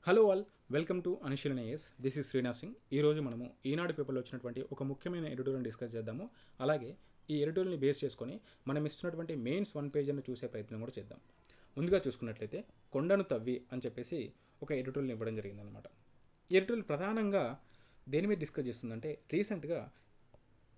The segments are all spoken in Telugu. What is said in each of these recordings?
హలో ఆల్, వెల్కమ్ టు అనిషిల్ IAS. This is Srinath Singh. ఈరోజు మనము ఈనాడు పేపర్లో వచ్చినటువంటి ఒక ముఖ్యమైన ఎడిటోరియల్ని డిస్కస్ చేద్దాము. అలాగే ఈ ఎడిటోరియల్ని బేస్ చేసుకొని మనం ఇస్తున్నటువంటి మెయిన్స్ 1 పేజీని చూసే ప్రయత్నం కూడా చేద్దాం. ముందుగా చూసుకున్నట్లయితే కొండను తవ్వి అని చెప్పేసి ఒక ఎడిటోరియల్ని ఇవ్వడం జరిగిందనమాట. ఈ ఎడిటోరియల్ ప్రధానంగా దేని మీద డిస్కస్ చేస్తుందంటే, రీసెంట్గా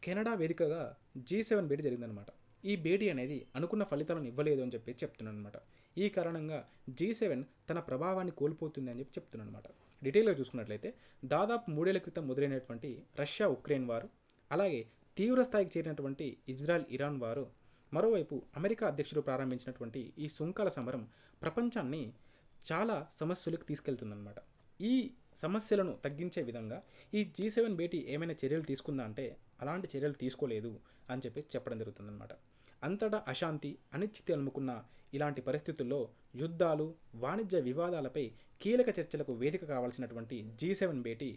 కెనడా వేదికగా G7 భేటీ జరిగిందనమాట. ఈ భేటీ అనేది అనుకున్న ఫలితాలను ఇవ్వలేదు అని చెప్పి చెప్తున్నాను అనమాట. ఈ కారణంగా G7 తన ప్రభావాన్ని కోల్పోతుంది అని చెప్పి చెప్తున్నాను అనమాట. డీటెయిల్గా చూసుకున్నట్లయితే దాదాపు 3 ఏళ్ల క్రితం మొదలైనటువంటి రష్యా ఉక్రెయిన్ వారు, అలాగే తీవ్ర స్థాయికి చేరినటువంటి ఇజ్రాయెల్ ఇరాన్ వారు, మరోవైపు అమెరికా అధ్యక్షుడు ప్రారంభించినటువంటి ఈ సుంకాల సమరం ప్రపంచాన్ని చాలా సమస్యలకు తీసుకెళ్తుందన్నమాట. ఈ సమస్యలను తగ్గించే విధంగా ఈ G7 భేటీ ఏమైనా చర్యలు తీసుకుందా అంటే అలాంటి చర్యలు తీసుకోలేదు అని చెప్పి చెప్పడం జరుగుతుందన్నమాట. అంతటా అశాంతి, అనిశ్చితి అలుముకున్న ఇలాంటి పరిస్థితుల్లో యుద్ధాలు, వాణిజ్య వివాదాలపై కీలక చర్చలకు వేదిక కావాల్సినటువంటి G7 భేటీ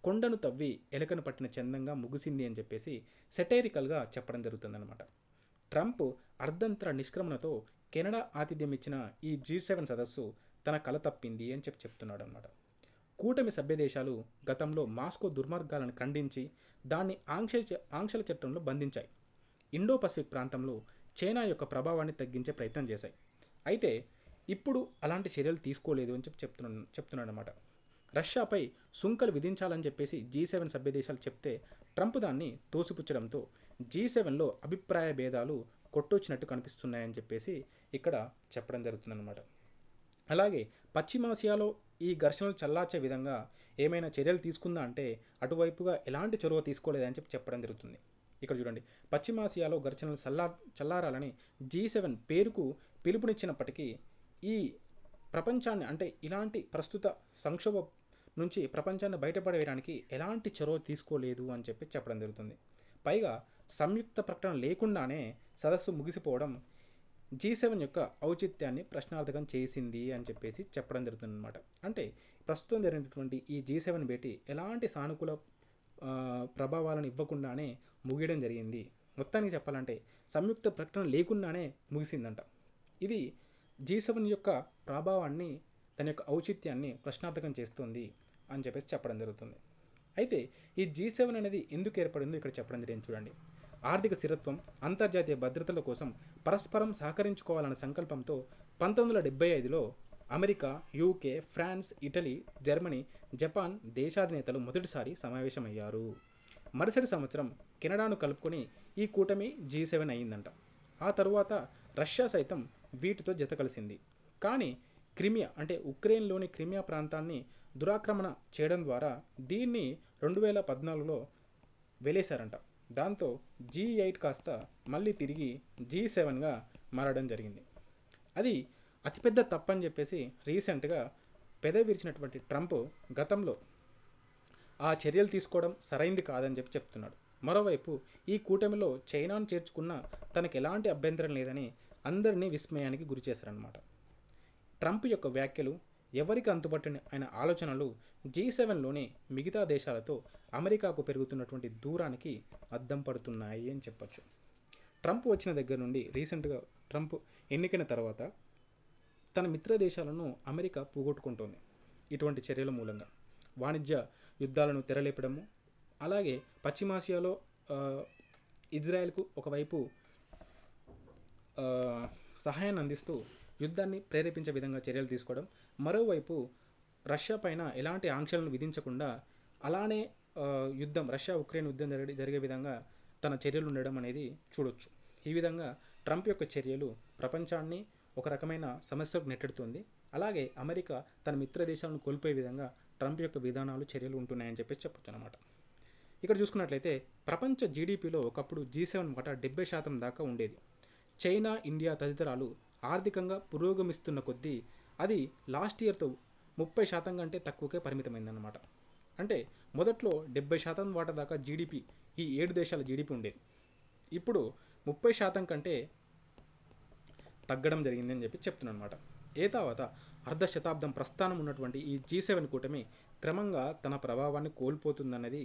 కొండను తవ్వి ఎలకను పట్టిన చందంగా ముగిసింది అని చెప్పేసి సెటైరికల్గా చెప్పడం జరుగుతుందన్నమాట. ట్రంప్ అర్ధంతర నిష్క్రమణతో కెనడా ఆతిథ్యం ఇచ్చిన ఈ G7 సదస్సు తన కల తప్పింది అని చెప్తున్నాడు అనమాట. కూటమి సభ్యదేశాలు గతంలో మాస్కో దుర్మార్గాలను ఖండించి దాన్ని ఆంక్షల చట్టంలో బంధించాయి. ఇండో పసిఫిక్ ప్రాంతంలో చైనా యొక్క ప్రభావాన్ని తగ్గించే ప్రయత్నం చేశాయి. అయితే ఇప్పుడు అలాంటి చర్యలు తీసుకోలేదు అని చెప్తున్నాడు అనమాట. రష్యాపై సుంకలు విధించాలని చెప్పేసి G7 సభ్యదేశాలు చెప్తే ట్రంప్ దాన్ని తోసిపుచ్చడంతో G7లో అభిప్రాయ భేదాలు కొట్టొచ్చినట్టు కనిపిస్తున్నాయని చెప్పేసి ఇక్కడ చెప్పడం జరుగుతుందన్నమాట. అలాగే పశ్చిమాసియాలో ఈ ఘర్షణలు చల్లార్చే విధంగా ఏమైనా చర్యలు తీసుకుందా అంటే అటువైపుగా ఎలాంటి చొరవ తీసుకోలేదని చెప్పడం జరుగుతుంది. ఇక్కడ చూడండి, పశ్చిమాసియాలో ఘర్షణలు చల్లారాలని G7 పేరుకు పిలుపునిచ్చినప్పటికీ ఈ ప్రపంచాన్ని అంటే ఇలాంటి ప్రస్తుత సంక్షోభం నుంచి ప్రపంచాన్ని బయటపడేయడానికి ఎలాంటి చొరవ తీసుకోలేదు అని చెప్పడం జరుగుతుంది. పైగా సంయుక్త ప్రకటన లేకుండానే సదస్సు ముగిసిపోవడం G7 యొక్క ఔచిత్యాన్ని ప్రశ్నార్థకం చేసింది అని చెప్పేసి చెప్పడం జరుగుతుందన్నమాట. అంటే ప్రస్తుతం జరిగినటువంటి ఈ G7 భేటీ ఎలాంటి సానుకూల ప్రభావాలను ఇవ్వకుండానే ముగియడం జరిగింది. మొత్తానికి చెప్పాలంటే సంయుక్త ప్రకటన లేకుండానే ముగిసిందంట. ఇది G7 యొక్క ప్రభావాన్ని, తన యొక్క ఔచిత్యాన్ని ప్రశ్నార్థకం చేస్తుంది అని చెప్పేసి చెప్పడం జరుగుతుంది. అయితే ఈ G7 అనేది ఎందుకు ఏర్పడిందో ఇక్కడ చెప్పడం జరిగింది. చూడండి, ఆర్థిక స్థిరత్వం, అంతర్జాతీయ భద్రతల కోసం పరస్పరం సహకరించుకోవాలన్న సంకల్పంతో 1975లో America, UK, France, Italy, Germany, Japan దేశాధినేతలు మొదటిసారి సమావేశమయ్యారు. మరుసటి సంవత్సరం కెనడాను కలుపుకొని ఈ కూటమి G7 అయిందంట. ఆ తరువాత రష్యా సైతం వీటితో జత కలిసింది. కానీ క్రిమియా అంటే ఉక్రెయిన్లోని క్రిమియా ప్రాంతాన్ని దురాక్రమణ చేయడం ద్వారా దీన్ని 2014లో వెలేశారంట. దాంతో G8 కాస్త మళ్ళీ తిరిగి G7గా మారడం జరిగింది. అది అతిపెద్ద తప్పని చెప్పేసి రీసెంట్గా పెదవి విరిచినటువంటి ట్రంప్ గతంలో ఆ చర్యలు తీసుకోవడం సరైంది కాదని చెప్తున్నాడు. మరోవైపు ఈ కూటమిలో చైనాను చేర్చుకున్న తనకు ఎలాంటి అభ్యంతరం లేదని అందరినీ విస్మయానికి గురి చేశారన్నమాట. ట్రంప్ యొక్క వ్యాఖ్యలు, ఎవరికి అంతుపట్టిన ఆయన ఆలోచనలు G7లోని మిగతా దేశాలతో అమెరికాకు పెరుగుతున్నటువంటి దూరానికి అద్దం పడుతున్నాయి అని చెప్పొచ్చు. ట్రంప్ వచ్చిన దగ్గర నుండి రీసెంట్గా ట్రంప్ ఎన్నికైన తర్వాత తన మిత్ర దేశాలను అమెరికా పోగొట్టుకుంటోంది. ఇటువంటి చర్యల మూలంగా వాణిజ్య యుద్ధాలను తెరలేపడము, అలాగే పశ్చిమాసియాలో ఇజ్రాయెల్కు ఒకవైపు సహాయాన్ని అందిస్తూ యుద్ధాన్ని ప్రేరేపించే విధంగా చర్యలు తీసుకోవడం, మరోవైపు రష్యా పైన ఎలాంటి ఆంక్షలను విధించకుండా అలానే రష్యా ఉక్రెయిన్ యుద్ధం జరిగే విధంగా తన చర్యలు ఉండడం అనేది చూడొచ్చు. ఈ విధంగా ట్రంప్ యొక్క చర్యలు ప్రపంచాన్ని ఒక రకమైన సమస్యకు నెట్టెడుతుంది. అలాగే అమెరికా తన మిత్ర దేశాలను కోల్పోయే విధంగా ట్రంప్ యొక్క విధానాలు, చర్యలు ఉంటున్నాయని చెప్పేసి చెప్పొచ్చు అన్నమాట. ఇక్కడ చూసుకున్నట్లయితే ప్రపంచ జీడిపిలో ఒకప్పుడు G7 వాటా 70% దాకా ఉండేది. చైనా, ఇండియా తదితరాలు ఆర్థికంగా పురోగమిస్తున్న కొద్దీ అది లాస్ట్ ఇయర్తో 30% కంటే తక్కువకే పరిమితమైందన్నమాట. అంటే మొదట్లో 70% వాటా దాకా జీడిపి, ఈ 7 దేశాల జీడిపి ఉండేది. ఇప్పుడు 30% కంటే తగ్గడం జరిగిందని చెప్తున్నాను అనమాట. తర్వాత అర్ధ శతాబ్దం ప్రస్థానం ఉన్నటువంటి ఈ G7 కూటమి క్రమంగా తన ప్రభావాన్ని కోల్పోతుందన్నది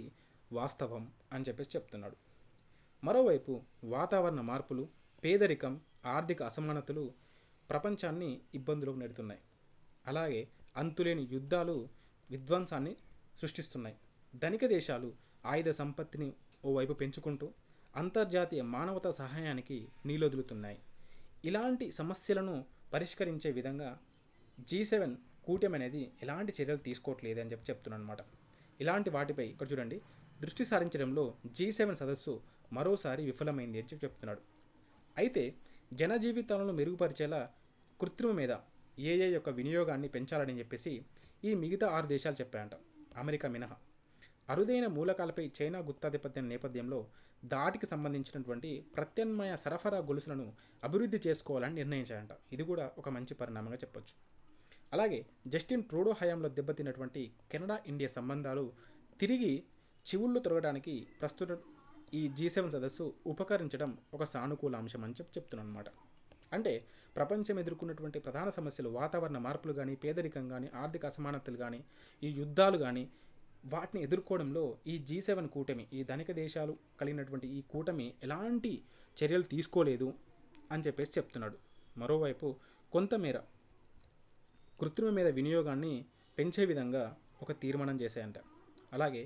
వాస్తవం అని చెప్తున్నాడు. మరోవైపు వాతావరణ మార్పులు, పేదరికం, ఆర్థిక అసమానతలు ప్రపంచాన్ని ఇబ్బందులకు నెడుతున్నాయి. అలాగే అంతులేని యుద్ధాలు విధ్వంసాన్ని సృష్టిస్తున్నాయి. ధనిక దేశాలు ఆయుధ సంపత్తిని ఓవైపు పెంచుకుంటూ అంతర్జాతీయ మానవతా సహాయానికి నీలొదులుతున్నాయి. ఇలాంటి సమస్యలను పరిష్కరించే విధంగా G7 కూటమి అనేది ఎలాంటి చర్యలు తీసుకోవట్లేదు అని చెప్తున్నాను అనమాట. ఇలాంటి వాటిపై ఇక్కడ చూడండి, దృష్టి సారించడంలో G7 సదస్సు మరోసారి విఫలమైంది అని చెప్తున్నాడు. అయితే జనజీవితాలను మెరుగుపరిచేలా కృత్రిమ మీద AI యొక్క వినియోగాన్ని పెంచాలని చెప్పేసి ఈ మిగతా 6 దేశాలు చెప్పాయంట, అమెరికా మినహా. అరుదైన మూలకాలపై చైనా గుత్తాధిపత్యం నేపథ్యంలో దాటికి సంబంధించినటువంటి ప్రత్యామ్నాయ సరఫరా గొలుసులను అభివృద్ధి చేసుకోవాలని నిర్ణయించాయంట. ఇది కూడా ఒక మంచి పరిణామంగా చెప్పొచ్చు. అలాగే జస్టిన్ ట్రూడో హయాంలో దెబ్బతిన్నటువంటి కెనడా ఇండియా సంబంధాలు తిరిగి చివుళ్ళు తొలగడానికి ప్రస్తుతం ఈ G7 సదస్సు ఉపకరించడం ఒక సానుకూల అంశం అని చెప్తున్నాను అనమాట. అంటే ప్రపంచం ఎదుర్కొన్నటువంటి ప్రధాన సమస్యలు వాతావరణ మార్పులు కానీ, పేదరికం కానీ, ఆర్థిక అసమానతలు కానీ, ఈ యుద్ధాలు కానీ, వాటిని ఎదుర్కోవడంలో ఈ G7 కూటమి, ఈ ధనిక దేశాలు కలిగినటువంటి ఈ కూటమి ఎలాంటి చర్యలు తీసుకోలేదు అని చెప్పేసి చెప్తున్నాడు. మరోవైపు కొంతమేర కృత్రిమ మీద వినియోగాన్ని పెంచే విధంగా ఒక తీర్మానం చేశాయంట. అలాగే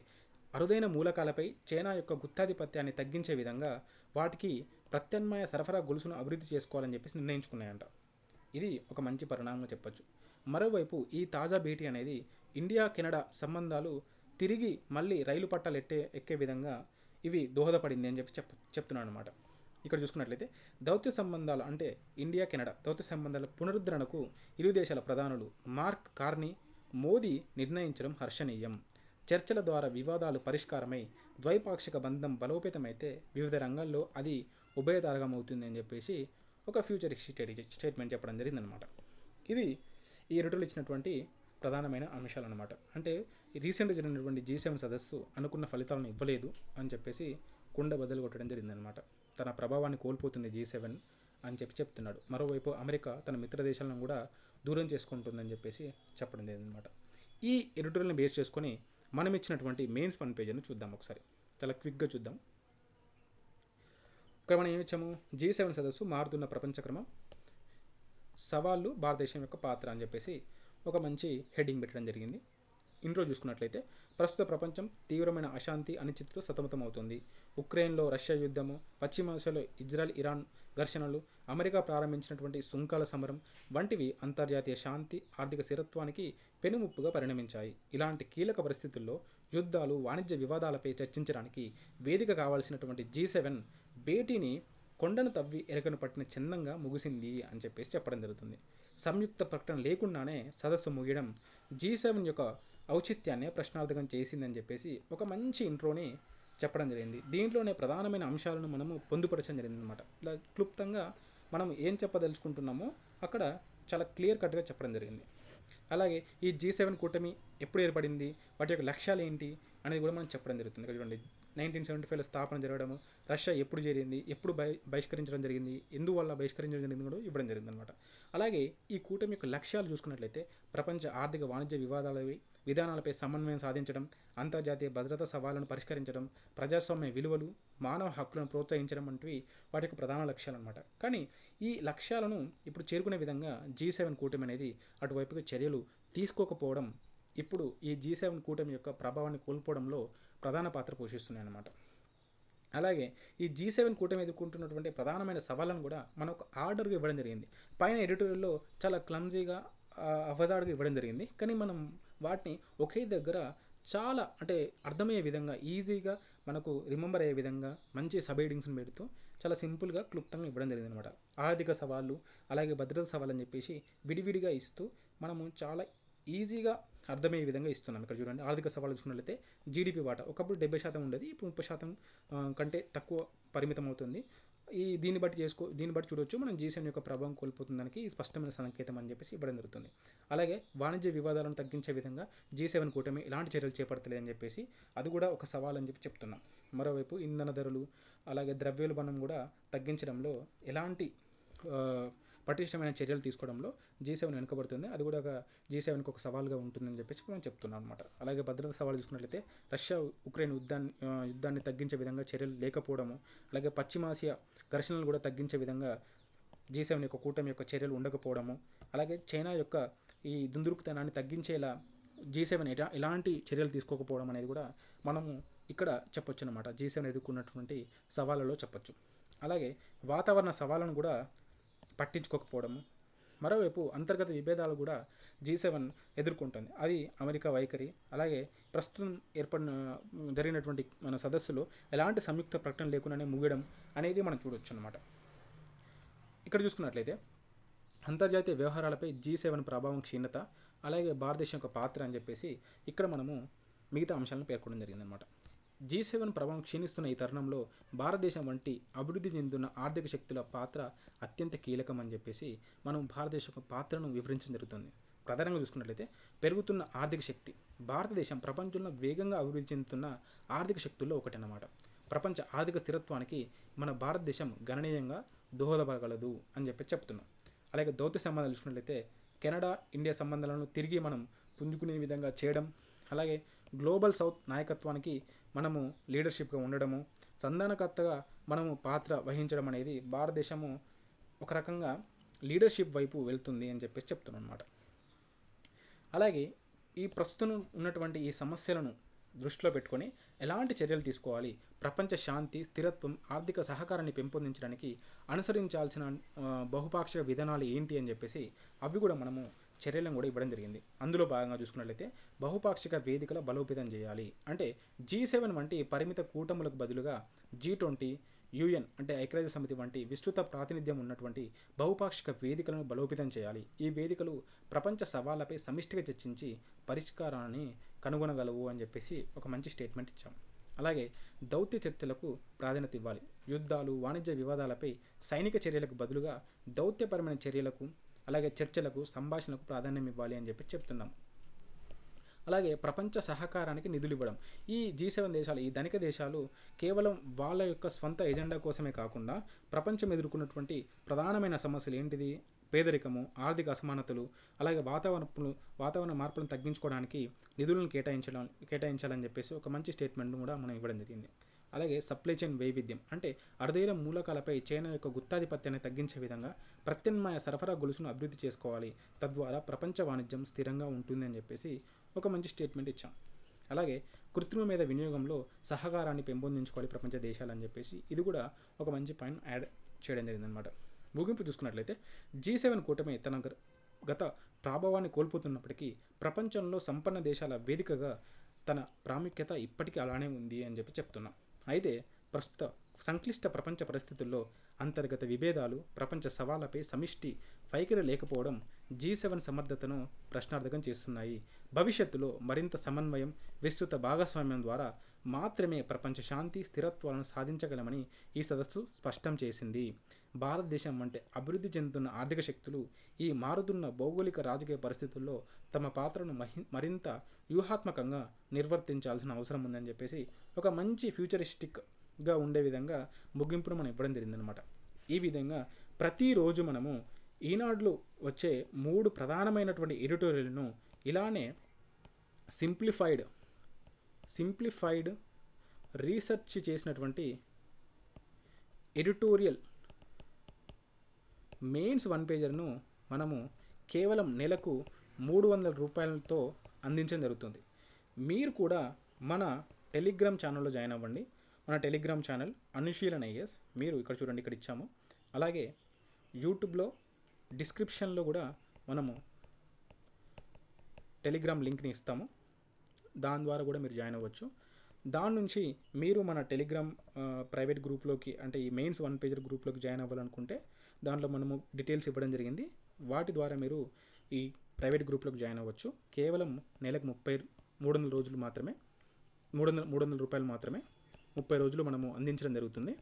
అరుదైన మూలకాలపై చైనా యొక్క గుత్తాధిపత్యాన్ని తగ్గించే విధంగా వాటికి ప్రత్యామ్నాయ సరఫరా గొలుసును అభివృద్ధి చేసుకోవాలని చెప్పేసి నిర్ణయించుకున్నాయంట. ఇది ఒక మంచి పరిణామంగా చెప్పొచ్చు. మరోవైపు ఈ తాజా భేటీ అనేది ఇండియా కెనడా సంబంధాలు తిరిగి మళ్ళీ రైలు పట్టాలు ఎక్కే విధంగా ఇవి దోహదపడింది అని చెప్తున్నాను అనమాట. ఇక్కడ చూసుకున్నట్లయితే దౌత్య సంబంధాలు అంటే ఇండియా కెనడా దౌత్య సంబంధాల పునరుద్ధరణకు ఇరు దేశాల ప్రధానులు మార్క్ కార్నీ, మోదీ నిర్ణయించడం హర్షణీయం. చర్చల ద్వారా వివాదాలు పరిష్కారమై ద్వైపాక్షిక బంధం బలోపేతమైతే వివిధ రంగాల్లో అది ఉభయతారకమవుతుంది అని చెప్పేసి ఒక ఫ్యూచరిస్టిక్ స్టేట్మెంట్ చెప్పడం జరిగిందనమాట. ఇది ఈ రెండులో ఇచ్చినటువంటి ప్రధానమైన అంశాలు అనమాట. అంటే రీసెంట్గా జరిగినటువంటి G7 సదస్సు అనుకున్న ఫలితాలను ఇవ్వలేదు అని చెప్పేసి కుండ బద్దలు కొట్టడం జరిగిందనమాట. తన ప్రభావాన్ని కోల్పోతుంది G7 అని చెప్తున్నాడు. మరోవైపు అమెరికా తన మిత్ర దేశాలను కూడా దూరం చేసుకుంటుందని చెప్పేసి చెప్పడం జరిగిందనమాట. ఈ ఎడిటోరియల్ని బేస్ చేసుకొని మనం ఇచ్చినటువంటి మెయిన్స్ 1 పేజీని చూద్దాం ఒకసారి. చాలా క్విక్గా చూద్దాం. ఇక్కడ మనం ఏమి ఇచ్చాము, G7 సదస్సు మారుతున్న ప్రపంచ క్రమం, సవాళ్ళు, భారతదేశం యొక్క పాత్ర అని చెప్పేసి ఒక మంచి హెడ్డింగ్ పెట్టడం జరిగింది. ఇంట్రో చూసుకున్నట్లయితే ప్రస్తుత ప్రపంచం తీవ్రమైన అశాంతి, అనిశ్చితితో సతమతమవుతుంది. ఉక్రెయిన్లో రష్యా యుద్ధము, పశ్చిమాసియాలో ఇజ్రాయెల్ ఇరాన్ ఘర్షణలు, అమెరికా ప్రారంభించినటువంటి సుంకాల సమరం వంటివి అంతర్జాతీయ శాంతి, ఆర్థిక స్థిరత్వానికి పెనుముప్పుగా పరిణమించాయి. ఇలాంటి కీలక పరిస్థితుల్లో యుద్ధాలు, వాణిజ్య వివాదాలపై చర్చించడానికి వేదిక కావాల్సినటువంటి G7 భేటీని కొండను తవ్వి ఎరకను పట్టిన చందంగా ముగిసింది అని చెప్పేసి చెప్పడం జరుగుతుంది. సంయుక్త ప్రకటన లేకుండానే సదస్సు ముగియడం G7 యొక్క ఔచిత్యాన్ని ప్రశ్నార్థకం చేసిందని చెప్పేసి ఒక మంచి ఇంట్రోని చెప్పడం జరిగింది. దీంట్లోనే ప్రధానమైన అంశాలను మనము పొందుపరచడం జరిగింది అనమాట. ఇలా క్లుప్తంగా మనం ఏం చెప్పదలుచుకుంటున్నామో అక్కడ చాలా క్లియర్ కట్గా చెప్పడం జరిగింది. అలాగే ఈ G7 కూటమి ఎప్పుడు ఏర్పడింది, వాటి యొక్క లక్ష్యాలు ఏంటి అనేది కూడా మనం చెప్పడం జరుగుతుంది. ఇక్కడ చూడండి, 1975లో స్థాపన జరగడము, రష్యా ఎప్పుడు చేరింది, ఎప్పుడు బహిష్కరించడం జరిగింది, ఎందువల్ల బహిష్కరించడం జరిగింది కూడా ఇవ్వడం జరిగింది అనమాట. అలాగే ఈ కూటమి యొక్క లక్ష్యాలు చూసుకున్నట్లయితే ప్రపంచ ఆర్థిక వాణిజ్య విధానాలపై సమన్వయం సాధించడం, అంతర్జాతీయ భద్రతా సవాళ్లను పరిష్కరించడం, ప్రజాస్వామ్య విలువలు, మానవ హక్కులను ప్రోత్సహించడం వంటివి వాటి యొక్క ప్రధాన లక్ష్యాలు అనమాట. కానీ ఈ లక్ష్యాలను ఇప్పుడు చేరుకునే విధంగా G7 కూటమి అనేది అటువైపుగా చర్యలు తీసుకోకపోవడం ఇప్పుడు ఈ G7 కూటమి యొక్క ప్రభావాన్ని కోల్పోవడంలో ప్రధాన పాత్ర పోషిస్తున్నాయి అన్నమాట. అలాగే ఈ G7 కూటమి ఎదుర్కొంటున్నటువంటి ప్రధానమైన సవాళ్ళను కూడా మనకు ఆర్డర్గా ఇవ్వడం జరిగింది. పైన ఎడిటోరియల్లో చాలా క్లమ్జీగా అవజాడుగా ఇవ్వడం జరిగింది. కానీ మనం వాటిని ఒకే దగ్గర చాలా అంటే అర్థమయ్యే విధంగా, ఈజీగా మనకు రిమెంబర్ అయ్యే విధంగా మంచి సబ్ హెడ్డింగ్స్ని పెడుతూ చాలా సింపుల్గా క్లుప్తంగా ఇవ్వడం జరిగింది అనమాట. ఆర్థిక సవాళ్ళు, అలాగే భద్రతా సవాళ్ళు అని చెప్పేసి విడివిడిగా ఇస్తూ మనము చాలా ఈజీగా అర్థమయ్యే విధంగా ఇస్తున్నాం. ఇక్కడ చూడండి, ఆర్థిక సవాళ్ళు చూసుకున్నట్లయితే జీడిపి వాటా ఒకప్పుడు 70% ఉండేది, ఇప్పుడు 30% కంటే తక్కువ పరిమితం అవుతుంది. దీన్ని బట్టి చూడొచ్చు మనం G7 యొక్క ప్రభావం కోల్పోతుందానికి స్పష్టమైన సంకేతం అని చెప్పేసి ఇవ్వడం జరుగుతుంది. అలాగే వాణిజ్య వివాదాలను తగ్గించే విధంగా G7 కూటమి ఎలాంటి చర్యలు చేపడతలేదని చెప్పేసి అది కూడా ఒక సవాల్ అని చెప్పి చెప్తున్నాం. మరోవైపు ఇంధన ధరలు, అలాగే ద్రవ్యోల్బణం కూడా తగ్గించడంలో ఎలాంటి పటిష్టమైన చర్యలు తీసుకోవడంలో G7 వెనుకబడుతుంది. అది కూడా ఒక G7కి ఒక సవాల్గా ఉంటుందని చెప్పేసి మనం చెప్తున్నాం అనమాట. అలాగే భద్రతా సవాలు చూసుకున్నట్లయితే రష్యా ఉక్రెయిన్ యుద్ధాన్ని తగ్గించే విధంగా చర్యలు లేకపోవడము, అలాగే పశ్చిమాసియా ఘర్షణలు కూడా తగ్గించే విధంగా G7 యొక్క కూటమి యొక్క చర్యలు ఉండకపోవడము, అలాగే చైనా యొక్క ఈ దుందుడుకుతనాన్ని తగ్గించేలా G7 ఎలాంటి చర్యలు తీసుకోకపోవడం అనేది కూడా మనము ఇక్కడ చెప్పొచ్చు అనమాట. G7 ఎదుర్కొన్నటువంటి సవాళ్ళలో చెప్పొచ్చు. అలాగే వాతావరణ సవాళ్ళను కూడా పట్టించుకోకపోవడము, మరోవైపు అంతర్గత విభేదాలు కూడా G7 ఎదుర్కొంటుంది. అది అమెరికా వైఖరి. అలాగే ప్రస్తుతం జరిగినటువంటి మన సదస్సులో ఎలాంటి సంయుక్త ప్రకటన లేకుండానే ముగియడం అనేది మనం చూడొచ్చు అనమాట. ఇక్కడ చూసుకున్నట్లయితే అంతర్జాతీయ వ్యవహారాలపై G7 ప్రభావం క్షీణత, అలాగే భారతదేశం యొక్క పాత్ర అని చెప్పేసి ఇక్కడ మనము మిగతా అంశాలను పేర్కొనడం జరిగిందనమాట. G7 ప్రభావం క్షీణిస్తున్న ఈ తరుణంలో భారతదేశం వంటి అభివృద్ధి చెందుతున్న ఆర్థిక శక్తుల పాత్ర అత్యంత కీలకం అని చెప్పేసి మనం భారతదేశం యొక్క పాత్రను వివరించడం జరుగుతుంది. ప్రధానంగా చూసుకున్నట్లయితే పెరుగుతున్న ఆర్థిక శక్తి, భారతదేశం ప్రపంచంలో వేగంగా అభివృద్ధి చెందుతున్న ఆర్థిక శక్తుల్లో ఒకటన్నమాట. ప్రపంచ ఆర్థిక స్థిరత్వానికి మన భారతదేశం గణనీయంగా దోహదపడగలదు అని చెప్పి చెప్తున్నాం. అలాగే దౌత్య సంబంధాలు చూసుకున్నట్లయితే కెనడా ఇండియా సంబంధాలను తిరిగి మనం పుంజుకునే విధంగా చేయడం, అలాగే గ్లోబల్ సౌత్ నాయకత్వానికి మనము లీడర్షిప్గా ఉండడము, సంధానకర్తగా మనము పాత్ర వహించడం అనేది భారతదేశము ఒక రకంగా లీడర్షిప్ వైపు వెళ్తుంది అని చెప్పేసి చెప్తున్నాను అనమాట. అలాగే ఈ ప్రస్తుతం ఉన్నటువంటి ఈ సమస్యలను దృష్టిలో పెట్టుకొని ఎలాంటి చర్యలు తీసుకోవాలి, ప్రపంచ శాంతి, స్థిరత్వం, ఆర్థిక సహకారాన్ని పెంపొందించడానికి అనుసరించాల్సిన బహుపాక్షిక విధానాలు ఏంటి అని చెప్పేసి అవి కూడా మనము చర్యలను కూడా ఇవ్వడం జరిగింది. అందులో భాగంగా చూసుకున్నట్లయితే బహుపాక్షిక వేదికల బలోపేతం చేయాలి. అంటే G7 వంటి పరిమిత కూటములకు బదులుగా G20, UN అంటే ఐక్యరాజ్య సమితి వంటి విస్తృత ప్రాతినిధ్యం ఉన్నటువంటి బహుపాక్షిక వేదికలను బలోపేతం చేయాలి. ఈ వేదికలు ప్రపంచ సవాళ్లపై సమిష్టిగా చర్చించి పరిష్కారాన్ని కనుగొనగలవు అని చెప్పేసి ఒక మంచి స్టేట్మెంట్ ఇచ్చాం. అలాగే దౌత్య చర్చలకు ప్రాధాన్యత ఇవ్వాలి. యుద్ధాలు, వాణిజ్య వివాదాలపై సైనిక చర్యలకు బదులుగా దౌత్యపరమైన చర్యలకు, అలాగే చర్చలకు, సంభాషణకు ప్రాధాన్యం ఇవ్వాలి అని చెప్పి చెప్తున్నాం. అలాగే ప్రపంచ సహకారానికి నిధులు ఇవ్వడం. ఈ G7 దేశాలు, ఈ ధనిక దేశాలు కేవలం వాళ్ళ యొక్క స్వంత ఎజెండా కోసమే కాకుండా ప్రపంచం ఎదుర్కొన్నటువంటి ప్రధానమైన సమస్యలు ఏంటిది, పేదరికము, ఆర్థిక అసమానతలు, అలాగే వాతావరణ మార్పులను తగ్గించుకోవడానికి నిధులను కేటాయించాలని చెప్పేసి ఒక మంచి స్టేట్మెంట్ను కూడా మనం ఇవ్వడం జరిగింది. అలాగే సప్లై చైన్ వైవిధ్యం, అంటే అరుదైన మూలకాలపై చైనా యొక్క గుత్తాధిపత్యాన్ని తగ్గించే విధంగా ప్రత్యామ్నాయ సరఫరా గొలుసును అభివృద్ధి చేసుకోవాలి. తద్వారా ప్రపంచ వాణిజ్యం స్థిరంగా ఉంటుంది అని చెప్పేసి ఒక మంచి స్టేట్మెంట్ ఇచ్చాం. అలాగే కృత్రిమ మీద వినియోగంలో సహకారాన్ని పెంపొందించుకోవాలి ప్రపంచ దేశాలు అని చెప్పేసి ఇది కూడా ఒక మంచి పాయింట్ యాడ్ చేయడం జరిగిందనమాట. ముగింపు చూసుకున్నట్లయితే G7 కూటమి తన గత ప్రభావాన్ని కోల్పోతున్నప్పటికీ ప్రపంచంలో సంపన్న దేశాల వేదికగా తన ప్రాముఖ్యత ఇప్పటికీ అలానే ఉంది అని చెప్పి చెప్తున్నాం. అయితే ప్రస్తుత సంక్లిష్ట ప్రపంచ పరిస్థితుల్లో అంతర్గత విభేదాలు, ప్రపంచ సవాళ్లపై సమిష్టి వైఖరి లేకపోవడం G7 సమర్థతను ప్రశ్నార్థకం చేస్తున్నాయి. భవిష్యత్తులో మరింత సమన్వయం, విస్తృత భాగస్వామ్యం ద్వారా మాత్రమే ప్రపంచ శాంతి, స్థిరత్వాలను సాధించగలమని ఈ సదస్సు స్పష్టం చేసింది. భారతదేశం వంటి అభివృద్ధి చెందుతున్న ఆర్థిక శక్తులు ఈ మారుతున్న భౌగోళిక రాజకీయ పరిస్థితుల్లో తమ పాత్రను మరింత వ్యూహాత్మకంగా నిర్వర్తించాల్సిన అవసరం ఉందని చెప్పేసి ఒక మంచి ఫ్యూచరిస్టిక్గా ఉండే విధంగా ముగింపును మనం ఇవ్వడం జరిగిందనమాట. ఈ విధంగా ప్రతిరోజు మనము ఈనాడులో వచ్చే 3 ప్రధానమైనటువంటి ఎడిటోరియల్ను ఇలానే సింప్లిఫైడ్ రీసెర్చ్ చేసినటువంటి ఎడిటోరియల్ మెయిన్స్ 1 పేజర్ను మనము కేవలం నెలకు 300 రూపాయలతో అందించడం జరుగుతుంది. మీరు కూడా మన టెలిగ్రామ్ ఛానల్లో జాయిన్ అవ్వండి. మన టెలిగ్రామ్ ఛానల్ అనుశీలన ఐఏఎస్, మీరు ఇక్కడ చూడండి, ఇక్కడ ఇచ్చాము. అలాగే యూట్యూబ్లో డిస్క్రిప్షన్లో కూడా మనము టెలిగ్రామ్ లింక్ని ఇస్తాము. దాని ద్వారా కూడా మీరు జాయిన్ అవ్వచ్చు. దాని నుంచి మీరు మన టెలిగ్రామ్ ప్రైవేట్ గ్రూప్లోకి, అంటే ఈ మెయిన్స్ 1 పేజర్ గ్రూప్లోకి జాయిన్ అవ్వాలనుకుంటే దాంట్లో మనము డీటెయిల్స్ ఇవ్వడం జరిగింది. వాటి ద్వారా మీరు ఈ ప్రైవేట్ గ్రూప్లోకి జాయిన్ అవ్వచ్చు. కేవలం నెలకు 300 రోజులు మాత్రమే, 300 రూపాయలు మాత్రమే 30 రోజులు మనము అందించడం జరుగుతుంది.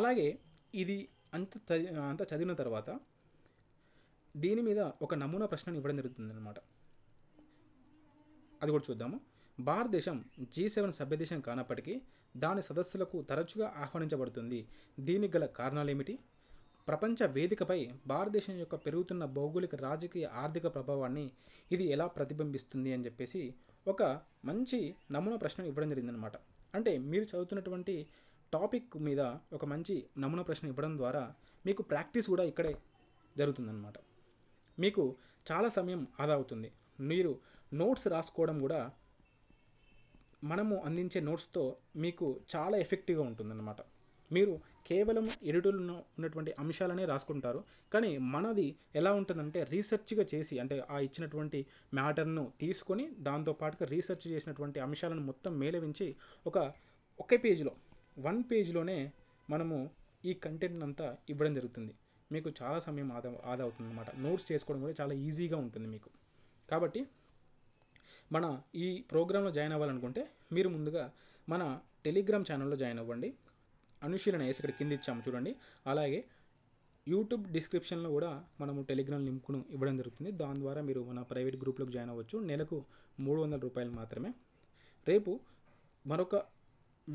అలాగే ఇది అంత చదివిన తర్వాత దీని మీద ఒక నమూనా ప్రశ్నను ఇవ్వడం జరుగుతుంది అన్నమాట. అది కూడా చూద్దాము. భారతదేశం G7 సభ్యదేశం కానప్పటికీ దాని సదస్సులకు తరచుగా ఆహ్వానించబడుతుంది. దీనికి గల కారణాలేమిటి? ప్రపంచ వేదికపై భారతదేశం యొక్క పెరుగుతున్న భౌగోళిక, రాజకీయ, ఆర్థిక ప్రభావాన్ని ఇది ఎలా ప్రతిబింబిస్తుంది అని చెప్పేసి ఒక మంచి నమూనా ప్రశ్న ఇవ్వడం జరిగిందనమాట. అంటే మీరు చదువుతున్నటువంటి టాపిక్ మీద ఒక మంచి నమూనా ప్రశ్న ఇవ్వడం ద్వారా మీకు ప్రాక్టీస్ కూడా ఇక్కడే జరుగుతుందన్నమాట. మీకు చాలా సమయం ఆదా అవుతుంది. మీరు నోట్స్ రాసుకోవడం కూడా మనము అందించే నోట్స్తో మీకు చాలా ఎఫెక్టివ్గా ఉంటుందన్నమాట. మీరు కేవలం ఎడిటోర్లో ఉన్నటువంటి అంశాలనే రాసుకుంటారు, కానీ మనది ఎలా ఉంటుందంటే రీసెర్చ్గా చేసి, అంటే ఆ ఇచ్చినటువంటి మ్యాటర్ను తీసుకొని దాంతోపాటుగా రీసెర్చ్ చేసినటువంటి అంశాలను మొత్తం మేళవించి ఒకే పేజీలో 1 పేజ్లోనే మనము ఈ కంటెంట్ అంతా ఇవ్వడం జరుగుతుంది. మీకు చాలా సమయం ఆదా అవుతుంది అన్నమాట. నోట్స్ చేసుకోవడం కూడా చాలా ఈజీగా ఉంటుంది మీకు. కాబట్టి మన ఈ ప్రోగ్రాంలో జాయిన్ అవ్వాలనుకుంటే మీరు ముందుగా మన టెలిగ్రామ్ ఛానల్లో జాయిన్ అవ్వండి. అనుశీలన ఏస్ ఇక్కడ కింద ఇచ్చాము చూడండి. అలాగే యూట్యూబ్ డిస్క్రిప్షన్లో కూడా మనము టెలిగ్రామ్ లింక్ను ఇవ్వడం జరుగుతుంది. దాని ద్వారా మీరు మన ప్రైవేట్ గ్రూప్లోకి జాయిన్ అవ్వచ్చు. నెలకు ₹300 మాత్రమే. రేపు మరొక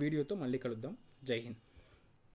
వీడియోతో మళ్ళీ కలుద్దాం. జై హింద్.